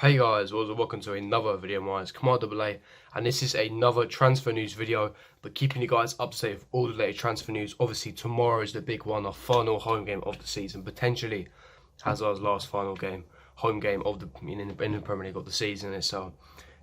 Hey guys, welcome to another video of mine. It's Command AA, and this is another transfer news video, but keeping you guys up to date with all the latest transfer news. Obviously, tomorrow is the big one, our final home game of the season, potentially Hazard's last final game, home game of the in the Premier League of the season. It's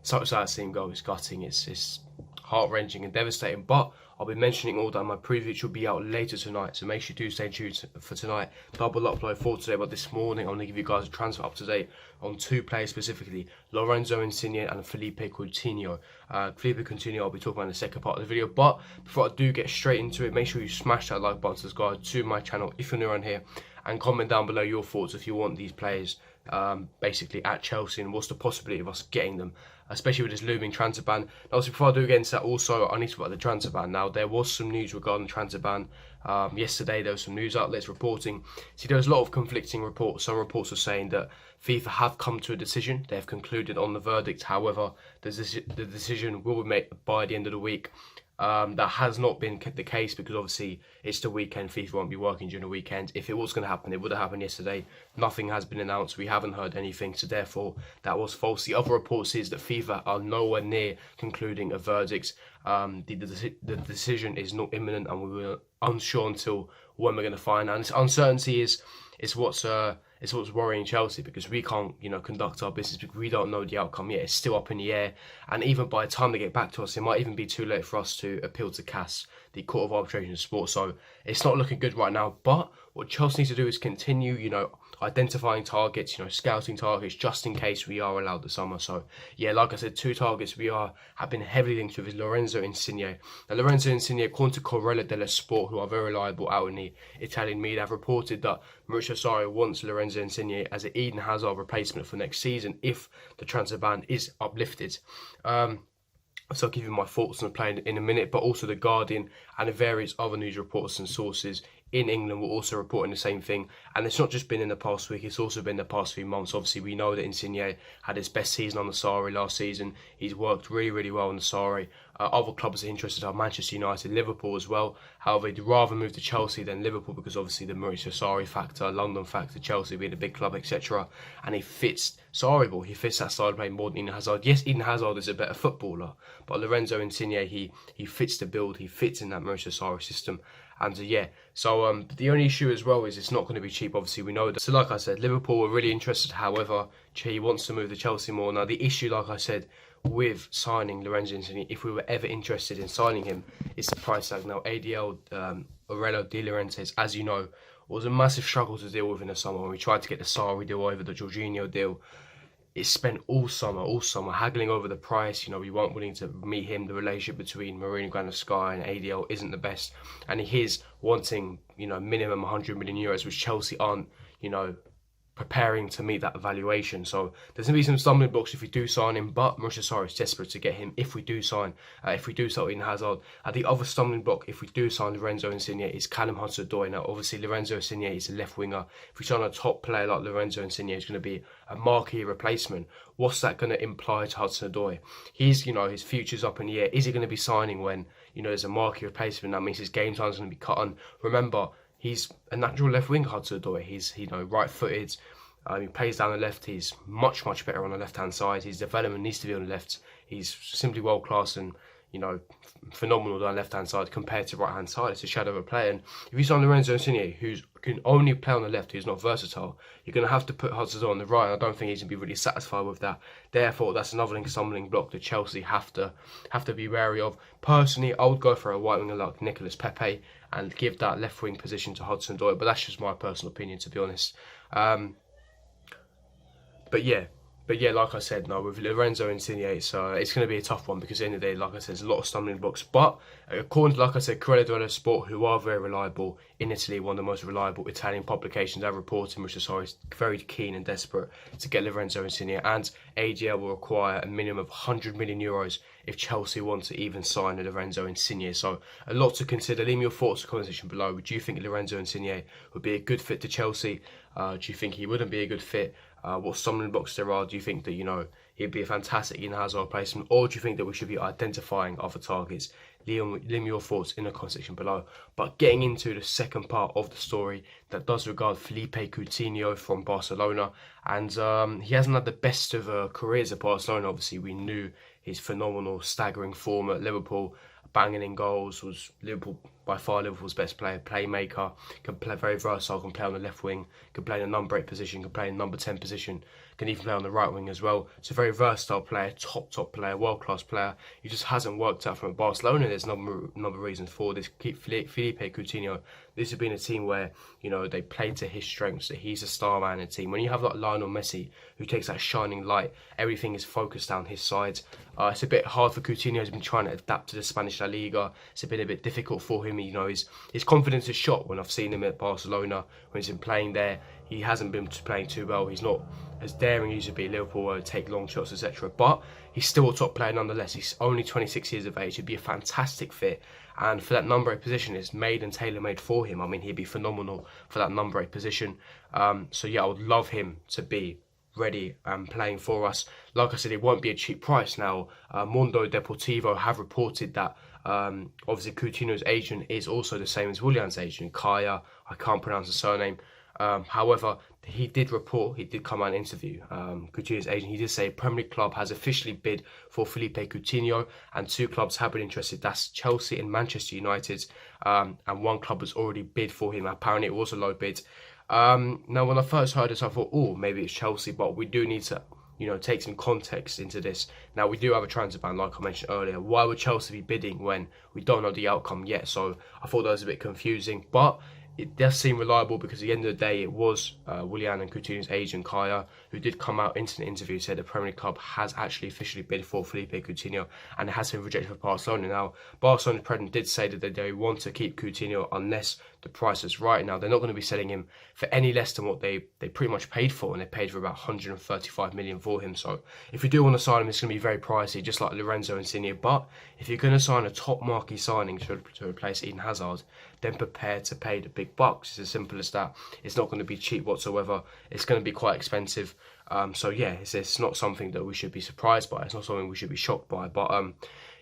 such that team goal is gutting. It's heart-wrenching and devastating, but I'll be mentioning all that. My preview should be out later tonight, so make sure you do stay tuned for tonight. Double upload for today, but this morning I'm going to give you guys a transfer up to date on two players specifically, Lorenzo Insigne and Philippe Coutinho. Philippe Coutinho I'll be talking about in the second part of the video, but before I do get straight into it, make sure you smash that like button, subscribe to my channel if you're new around here, and comment down below your thoughts if you want these players basically at Chelsea and what's the possibility of us getting them, especially with this looming transfer ban. Now, also, before I do get into that, also I need to talk about the transfer ban. Now, there was some news regarding the transfer ban. Yesterday there was some news outlets reporting. See, there was a lot of conflicting reports. Some reports are saying that FIFA have come to a decision. They have concluded on the verdict. However, the decision will be made by the end of the week. That has not been the case because obviously it's the weekend. FIFA won't be working during the weekend. If it was going to happen, it would have happened yesterday. Nothing has been announced. We haven't heard anything, so therefore that was false. The other reports is that FIFA are nowhere near concluding a verdict. The decision is not imminent, and we were unsure until when we're going to find out. And this uncertainty is what's worrying Chelsea, because we can't, conduct our business because we don't know the outcome yet. It's still up in the air, and even by the time they get back to us, it might even be too late for us to appeal to CAS, the Court of Arbitration of Sport. So it's not looking good right now. But what Chelsea needs to do is continue, identifying targets, scouting targets, just in case we are allowed this summer. So yeah, like I said, two targets have been heavily linked with is Lorenzo Insigne. Now, Lorenzo Insigne, according to Corriere dello Sport, who are very reliable out in the Italian media, have reported that Maurizio Sarri wants Lorenzo Insigne as an Eden Hazard replacement for next season if the transfer ban is uplifted. So I'll give you my thoughts on the player in a minute, but also The Guardian and various other news reports and sources in England were also reporting the same thing. And it's not just been in the past week, it's also been the past few months. Obviously, we know that Insigne had his best season on the Sarri last season. He's worked really, really well on the Sarri. Other clubs are interested are Manchester United, Liverpool as well. However, they'd rather move to Chelsea than Liverpool because obviously the Maurizio Sarri factor, London factor, Chelsea being a big club, etc. And he fits Sarri ball. He fits that style of play more than Eden Hazard. Yes, Eden Hazard is a better footballer, but Lorenzo Insigne, he fits the build. He fits in that Maurizio Sarri system. And so the only issue as well is it's not going to be cheap. Obviously, we know that. So like I said, Liverpool were really interested. However, he wants to move to Chelsea more. Now, the issue, like I said, with signing Lorenzo Insigne, if we were ever interested in signing him, is the price tag. Now, ADL, Aurelio De Laurentiis, as you know, was a massive struggle to deal with in the summer when we tried to get the Sarri deal over the Jorginho deal. It spent all summer haggling over the price. We weren't willing to meet him. The relationship between Marino Grand Sky and ADL isn't the best, and he is wanting, minimum 100 million euros, which Chelsea aren't, preparing to meet that valuation. So there's going to be some stumbling blocks if we do sign him, but Maurizio Sarri is desperate to get him if we do sell Eden Hazard. The other stumbling block if we do sign Lorenzo Insigne is Callum Hudson-Odoi. Now, obviously, Lorenzo Insigne is a left winger. If we sign a top player like Lorenzo Insigne, it's going to be a marquee replacement. What's that going to imply to Hudson-Odoi? He's, his future's up in the air. Is he going to be signing when, there's a marquee replacement? That means his game time's going to be cut on. Remember, he's a natural left wing, Hudson-Odoi. He's, right-footed. He plays down the left. He's much, much better on the left-hand side. His development needs to be on the left. He's simply world-class and, phenomenal on the left-hand side compared to right-hand side. It's a shadow of a player. And if you sign Lorenzo Insigne, who can only play on the left, who's not versatile, you're going to have to put Hudson-Odoi on the right. And I don't think he's going to be really satisfied with that. Therefore, that's another stumbling block that Chelsea have to be wary of. Personally, I would go for a right winger like Nicolas Pepe and give that left wing position to Hudson-Odoi. But that's just my personal opinion, to be honest. But yeah, like I said, no, with Lorenzo Insigne, it's going to be a tough one because at the end of the day, like I said, there's a lot of stumbling blocks. But according to, like I said, Corriere dello Sport, who are very reliable in Italy, one of the most reliable Italian publications, have reported Maurizio Sarri is very keen and desperate to get Lorenzo Insigne, and AGL will require a minimum of 100 million euros if Chelsea want to even sign Lorenzo Insigne. So a lot to consider. Leave me your thoughts in the comment section below. Do you think Lorenzo Insigne would be a good fit to Chelsea? Do you think he wouldn't be a good fit? what stumbling blocks there are? Do you think that, you know, he'd be a fantastic Eden Hazard replacement, or do you think that we should be identifying other targets? Leave me your thoughts in the comment section below. But getting into the second part of the story that does regard Philippe Coutinho from Barcelona, and he hasn't had the best of careers at Barcelona. Obviously, we knew his phenomenal, staggering form at Liverpool, banging in goals, was by far Liverpool's best player, playmaker, can play very versatile, can play on the left wing, can play in the number 8 position, can play in the number 10 position, can even play on the right wing as well. It's a very versatile player, top player, world-class player. He just hasn't worked out from Barcelona. There's a number of reasons for this. Philippe Coutinho, this has been a team where, you know, they played to his strengths, that he's a star man in the team. When you have like Lionel Messi, who takes that shining light, everything is focused down his side. It's a bit hard for Coutinho. He's been trying to adapt to the Spanish La Liga. It's been a bit difficult for him. You know, his confidence is shot when I've seen him at Barcelona, when he's been playing there. He hasn't been playing too well. He's not as daring as he used to be. Liverpool will take long shots, etc. But he's still a top player nonetheless. He's only 26 years of age. He'd be a fantastic fit. And for that number 8 position, it's made and tailor-made for him. I mean, he'd be phenomenal for that number 8 position. So yeah, I would love him to be ready and playing for us. Like I said, it won't be a cheap price. Now, Mundo Deportivo have reported that obviously Coutinho's agent is also the same as Willian's agent, Kaya. I can't pronounce the surname. However, he did come out and interview Coutinho's agent. He did say Premier League club has officially bid for Philippe Coutinho, and 2 clubs have been interested. That's Chelsea and Manchester United, and 1 club has already bid for him. Apparently, it was a low bid. Now, when I first heard this, I thought, oh, maybe it's Chelsea, but we do need to, you know, take some context into this. Now, we do have a transfer ban, like I mentioned earlier. Why would Chelsea be bidding when we don't know the outcome yet? So I thought that was a bit confusing, but it does seem reliable, because at the end of the day, it was Willian and Coutinho's agent, Kaya, who did come out into the interview, said the Premier League club has actually officially bid for Philippe Coutinho, and it has been rejected for Barcelona. Now, Barcelona's president did say that they want to keep Coutinho unless the price is right. Now, they're not going to be selling him for any less than what they pretty much paid for, and they paid for about 135 million for him. So if you do want to sign him, it's going to be very pricey, just like Lorenzo Insigne. But if you're going to sign a top marquee signing to replace Eden Hazard, then prepare to pay the big bucks. It's as simple as that. It's not going to be cheap whatsoever. It's going to be quite expensive. So yeah, it's not something that we should be surprised by. It's not something we should be shocked by. But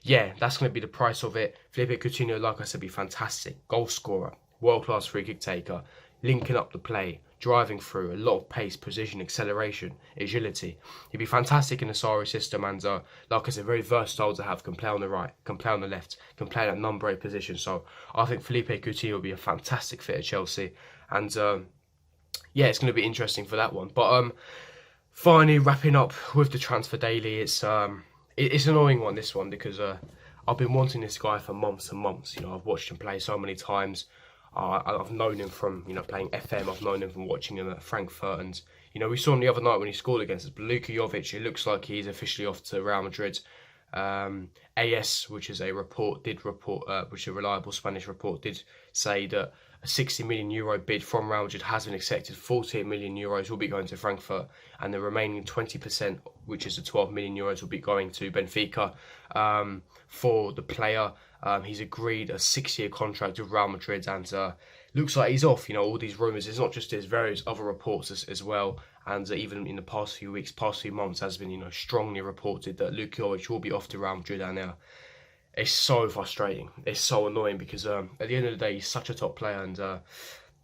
yeah, that's going to be the price of it. Philippe Coutinho, like I said, be fantastic. Goal scorer, world-class free kick taker, linking up the play, driving through, a lot of pace, precision, acceleration, agility. He'd be fantastic in the Sarri system, and like I said, very versatile to have. Can play on the right, can play on the left, can play that number 8 position. So I think Philippe Coutinho will be a fantastic fit at Chelsea, and yeah, it's going to be interesting for that one. But finally, wrapping up with the transfer daily, it's an annoying one, this one, because I've been wanting this guy for months and months. You know, I've watched him play so many times. I've known him from, you know, playing FM. I've known him from watching him at Frankfurt, and you know, we saw him the other night when he scored against us. But Luka Jovic, it looks like he's officially off to Real Madrid. AS, which is a reliable Spanish report, did say that a 60 million euro bid from Real Madrid has been accepted. 48 million euros will be going to Frankfurt, and the remaining 20%, which is the 12 million euros, will be going to Benfica for the player. He's agreed a 6-year contract with Real Madrid, and looks like he's off. You know, all these rumours, it's not just his, various other reports as well, and even in the past few weeks, past few months, has been, you know, strongly reported that Luka Jovic will be off to Real Madrid. And it's so frustrating, it's so annoying, because at the end of the day, he's such a top player, and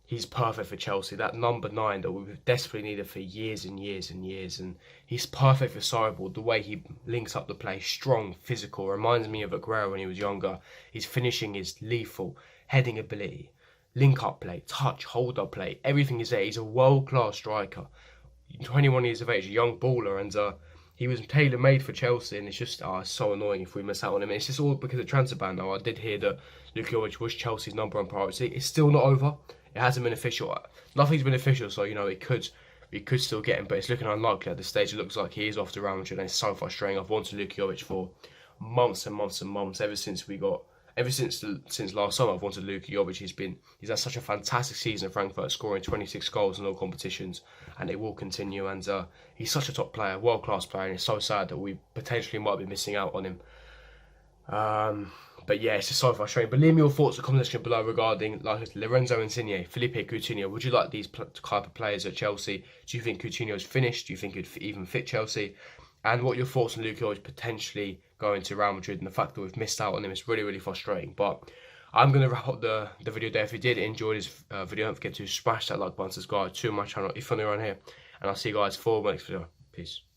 he's perfect for Chelsea. That number 9 that we've desperately needed for years and years and years, and he's perfect for Sarri. The way he links up the play, strong, physical, reminds me of Aguero when he was younger. His finishing is lethal, heading ability, link-up play, touch, hold-up play, everything is there. He's a world-class striker, 21 years of age, a young baller, and he was tailor-made for Chelsea, and it's just so annoying if we miss out on him. And it's just all because of transfer ban now. I did hear that Luka Jovic was Chelsea's #1 priority. It's still not over. It hasn't been official. Nothing's been official, so you know we could still get him, but it's looking unlikely at this stage. It looks like he is off to Real Madrid, and it's so frustrating. I've wanted Luka Jovic for months and months and months, ever since last summer. I've wanted Luka Jovic. He's had such a fantastic season at Frankfurt, scoring 26 goals in all competitions, and it will continue. And he's such a top player, world class player, and it's so sad that we potentially might be missing out on him. But yeah, it's just so frustrating. But leave me your thoughts in the comment section below regarding like Lorenzo Insigne, Philippe Coutinho. Would you like these type of players at Chelsea? Do you think Coutinho's finished? Do you think he'd even fit Chelsea? And what are your thoughts on Luka Jovic potentially going to Real Madrid and the fact that we've missed out on him? It's really, really frustrating. But I'm going to wrap up the video there. If you did enjoy this video, don't forget to smash that like button, subscribe to my channel if you're new around here. And I'll see you guys for my next video. Peace.